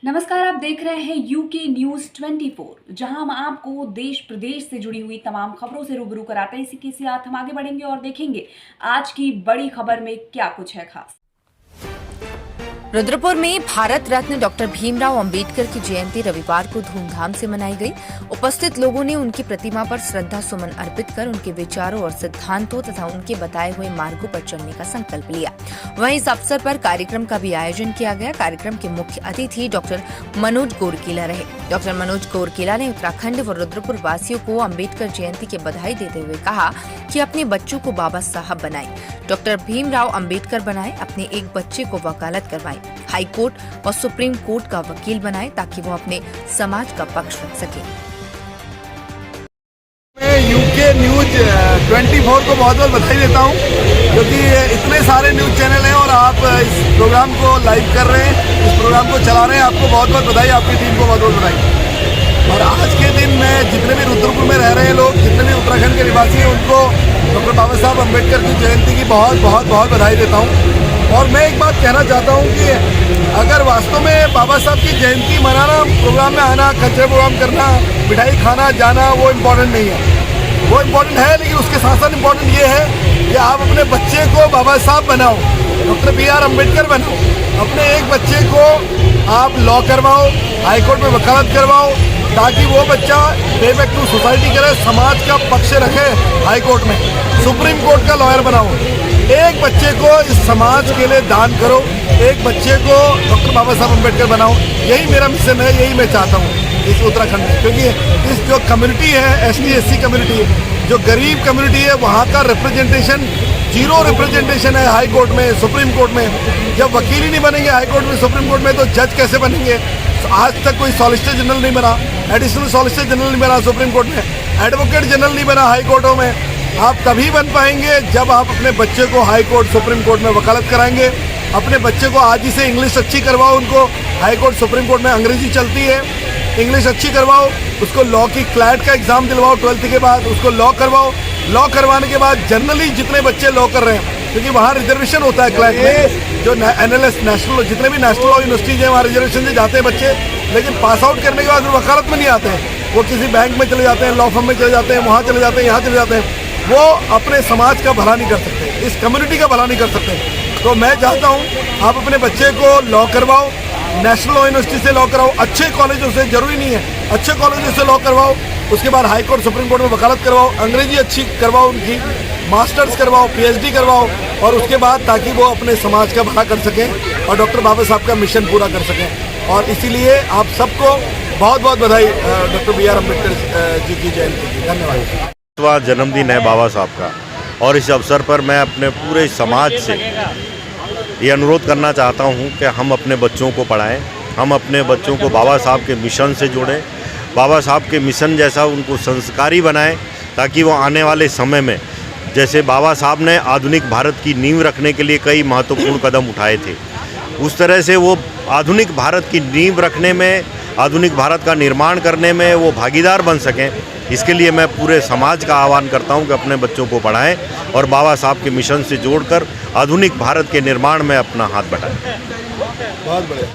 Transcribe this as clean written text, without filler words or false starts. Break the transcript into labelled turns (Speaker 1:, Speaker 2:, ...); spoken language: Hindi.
Speaker 1: नमस्कार, आप देख रहे हैं यूके न्यूज 24, जहां हम आपको देश प्रदेश से जुड़ी हुई तमाम खबरों से रूबरू कराते हैं। इसी के साथ हम आगे बढ़ेंगे और देखेंगे आज की बड़ी खबर में क्या कुछ है खास।
Speaker 2: रुद्रपुर में भारत रत्न डॉक्टर भीमराव अंबेडकर की जयंती रविवार को धूमधाम से मनाई गई। उपस्थित लोगों ने उनकी प्रतिमा पर श्रद्धा सुमन अर्पित कर उनके विचारों और सिद्धांतों तथा उनके बताए हुए मार्गों पर चलने का संकल्प लिया। वहीं इस अवसर पर कार्यक्रम का भी आयोजन किया गया। कार्यक्रम के मुख्य अतिथि डॉक्टर मनोज गोरकेला रहे। डॉक्टर मनोज गोरकेला ने उत्तराखंड व रुद्रपुर वासियों को अंबेडकर जयंती की बधाई देते हुए कहा कि अपने बच्चों को बाबा साहब बनाए, डॉक्टर भीमराव अंबेडकर बनाए, अपने एक बच्चे को वकालत करवाए, हाई कोर्ट और सुप्रीम कोर्ट का वकील बनाए ताकि वो अपने समाज का पक्ष रख सके।
Speaker 3: मैं यूके न्यूज 24 को बहुत बहुत बधाई देता हूँ, क्योंकि इतने सारे न्यूज चैनल हैं और आप इस प्रोग्राम को लाइव कर रहे हैं, इस प्रोग्राम को चला रहे हैं। आपको बहुत बहुत बधाई, आपकी टीम को बहुत बहुत बधाई। और आज के दिन में जितने भी रुद्रपुर में रह रहे हैं लोग, जितने भी उत्तराखंड के निवासी हैं, उनको डॉक्टर बाबा साहब अम्बेडकर की जयंती की बहुत बहुत बहुत बधाई देता हूँ। और मैं एक बात कहना चाहता हूँ कि अगर वास्तव में बाबा साहब की जयंती मनाना, प्रोग्राम में आना, कल्चरल प्रोग्राम करना, मिठाई खाना जाना, वो इम्पोर्टेंट नहीं है। वो इम्पोर्टेंट है, लेकिन उसके साथ साथ इम्पोर्टेंट ये है कि आप अपने बच्चे को बाबा साहब बनाओ, डॉक्टर BR अम्बेडकर बनाओ। अपने एक बच्चे को आप लॉ करवाओ, हाईकोर्ट में वकालत करवाओ, ताकि वो बच्चा पे बैक टू सोसाइटी करे, समाज का पक्ष रखे हाईकोर्ट में, सुप्रीम कोर्ट का लॉयर बनाओ। एक बच्चे को इस समाज के लिए दान करो, एक बच्चे को डॉक्टर बाबा साहब अम्बेडकर बनाओ। यही मेरा मिशन है, यही मैं चाहता हूँ इस उत्तराखंड में, क्योंकि इस जो कम्युनिटी है, ST SC कम्युनिटी है, जो गरीब कम्युनिटी है, वहाँ का रिप्रेजेंटेशन, जीरो रिप्रेजेंटेशन है हाई कोर्ट में, सुप्रीम कोर्ट में। जब वकील ही नहीं बनेंगे हाई कोर्ट में, सुप्रीम कोर्ट में, तो जज कैसे बनेंगे? आज तक कोई सॉलिसिटर जनरल नहीं बना, एडिशनल सॉलिसिटर जनरल नहीं बना सुप्रीम कोर्ट में, एडवोकेट जनरल नहीं बना हाई कोर्टों में। आप तभी बन पाएंगे जब आप अपने बच्चे को हाई कोर्ट, सुप्रीम कोर्ट में वकालत कराएंगे। अपने बच्चे को आज ही से इंग्लिश अच्छी करवाओ, उनको हाई कोर्ट, सुप्रीम कोर्ट में अंग्रेजी चलती है, इंग्लिश अच्छी करवाओ। उसको लॉ की क्लैट का एग्जाम दिलवाओ 12th के बाद, उसको लॉ करवाओ। लॉ करवाने के बाद जनरली जितने बच्चे लॉ कर रहे हैं, क्योंकि वहाँ रिजर्वेशन होता है क्लैट में, जो NLS नेशनल, जितने भी नेशनल लॉ यूनिवर्सिटीज हैं, वहाँ रिजर्वेशन से जाते हैं बच्चे, लेकिन पास आउट करने के बाद वकालत में नहीं आते हैं। वो किसी बैंक में चले जाते हैं, लॉ फर्म में चले जाते हैं, वहाँ चले जाते हैं, यहाँ चले जाते हैं। वो अपने समाज का भला नहीं कर सकते, इस कम्युनिटी का भला नहीं कर सकते। तो मैं चाहता हूँ आप अपने बच्चे को लॉ करवाओ, नेशनल लॉ यूनिवर्सिटी से लॉ कराओ, अच्छे कॉलेजों से, जरूरी नहीं है, अच्छे कॉलेजों से लॉ करवाओ। उसके बाद हाई कोर्ट, सुप्रीम कोर्ट में वकालत करवाओ, अंग्रेजी अच्छी करवाओ, उनकी मास्टर्स करवाओ, PhD करवाओ, और उसके बाद ताकि वो अपने समाज का भला कर सकें और डॉक्टर बाबा साहब का मिशन पूरा कर सकें। और इसीलिए आप सबको बहुत बहुत बधाई डॉक्टर BR अम्बेडकर जी की जयंती की। धन्यवाद।
Speaker 4: जन्मदिन है बाबा साहब का, और इस अवसर पर मैं अपने पूरे समाज से ये अनुरोध करना चाहता हूँ कि हम अपने बच्चों को पढ़ाएं, हम अपने बच्चों को बाबा साहब के मिशन से जोड़ें, बाबा साहब के मिशन जैसा उनको संस्कारी बनाएं, ताकि वो आने वाले समय में, जैसे बाबा साहब ने आधुनिक भारत की नींव रखने के लिए कई महत्वपूर्ण कदम उठाए थे, उस तरह से वो आधुनिक भारत की नींव रखने में, आधुनिक भारत का निर्माण करने में वो भागीदार बन सकें। इसके लिए मैं पूरे समाज का आह्वान करता हूं कि अपने बच्चों को पढ़ाएं और बाबा साहब के मिशन से जोड़कर आधुनिक भारत के निर्माण में अपना हाथ बटाएं।
Speaker 3: बहुत बढ़िया।